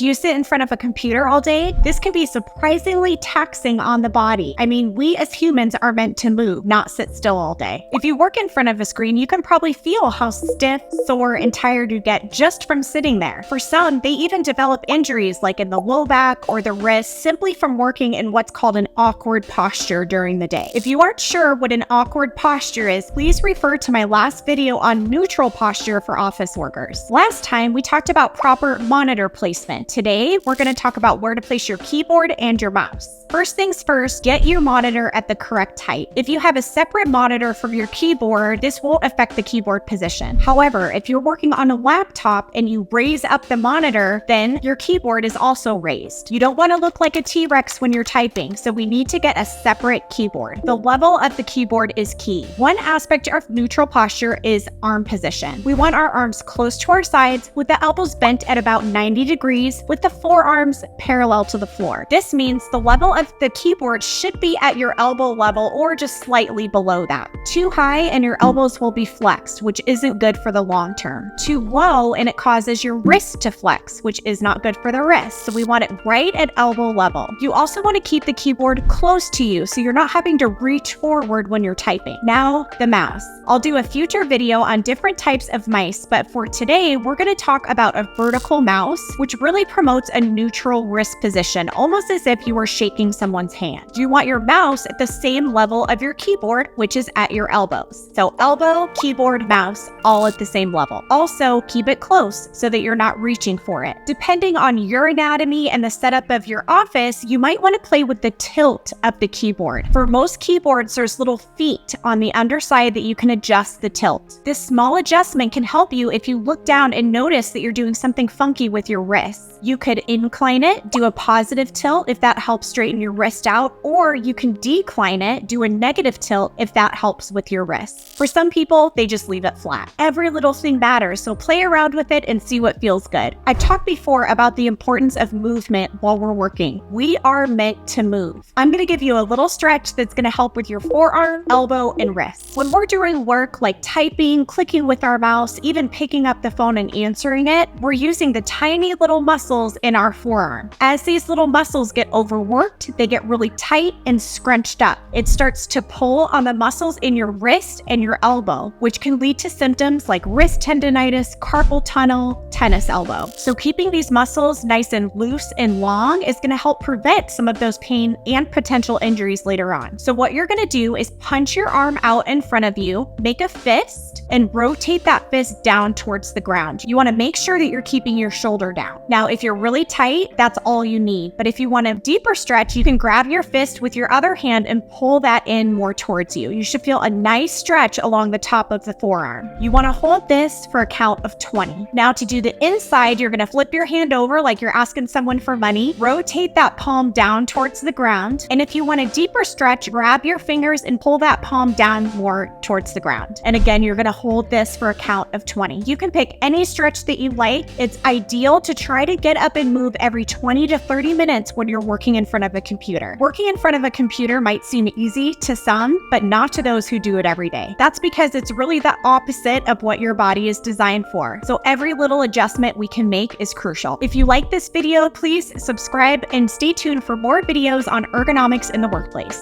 Do you sit in front of a computer all day? This can be surprisingly taxing on the body. I mean, we as humans are meant to move, not sit still all day. If you work in front of a screen, you can probably feel how stiff, sore, and tired you get just from sitting there. For some, they even develop injuries like in the low back or the wrist simply from working in what's called an awkward posture during the day. If you aren't sure what an awkward posture is, please refer to my last video on neutral posture for office workers. Last time, we talked about proper monitor placement. Today, we're going to talk about where to place your keyboard and your mouse. First things first, get your monitor at the correct height. If you have a separate monitor from your keyboard, this won't affect the keyboard position. However, if you're working on a laptop and you raise up the monitor, then your keyboard is also raised. You don't want to look like a T-Rex when you're typing, so we need to get a separate keyboard. The level of the keyboard is key. One aspect of neutral posture is arm position. We want our arms close to our sides with the elbows bent at about 90 degrees with the forearms parallel to the floor. This means the level of the keyboard should be at your elbow level or just slightly below that. Too high and your elbows will be flexed, which isn't good for the long term. Too low and it causes your wrist to flex, which is not good for the wrist. So we want it right at elbow level. You also want to keep the keyboard close to you so you're not having to reach forward when you're typing. Now, the mouse. I'll do a future video on different types of mice, but for today, we're going to talk about a vertical mouse, which really promotes a neutral wrist position, almost as if you were shaking someone's hand. You want your mouse at the same level of your keyboard, which is at your elbows. So elbow, keyboard, mouse, all at the same level. Also, keep it close so that you're not reaching for it. Depending on your anatomy and the setup of your office, you might want to play with the tilt of the keyboard. For most keyboards, there's little feet on the underside that you can adjust the tilt. This small adjustment can help you if you look down and notice that you're doing something funky with your wrists. You could incline it, do a positive tilt if that helps straighten your wrist out, or you can decline it, do a negative tilt if that helps with your wrist. For some people, they just leave it flat. Every little thing matters, so play around with it and see what feels good. I've talked before about the importance of movement while we're working. We are meant to move. I'm going to give you a little stretch that's going to help with your forearm, elbow, and wrist. When we're doing work like typing, clicking with our mouse, even picking up the phone and answering it, we're using the tiny little muscles in our forearm. As these little muscles get overworked, they get really tight and scrunched up. It starts to pull on the muscles in your wrist and your elbow, which can lead to symptoms like wrist tendonitis, carpal tunnel, tennis elbow. So keeping these muscles nice and loose and long is going to help prevent some of those pain and potential injuries later on. So what you're going to do is punch your arm out in front of you, make a fist, and rotate that fist down towards the ground. You want to make sure that you're keeping your shoulder down. Now, if you're really tight, that's all you need. But if you want a deeper stretch, you can grab your fist with your other hand and pull that in more towards you. You should feel a nice stretch along the top of the forearm. You want to hold this for a count of 20. Now, to do the inside, you're going to flip your hand over like you're asking someone for money. Rotate that palm down towards the ground. And if you want a deeper stretch, grab your fingers and pull that palm down more towards the ground. And again, you're going to hold this for a count of 20. You can pick any stretch that you like. It's ideal to try to get up and move every 20 to 30 minutes when you're working in front of a computer. Working in front of a computer might seem easy to some, but not to those who do it every day. That's because it's really the opposite of what your body is designed for. So every little adjustment we can make is crucial. If you like this video, please subscribe and stay tuned for more videos on ergonomics in the workplace.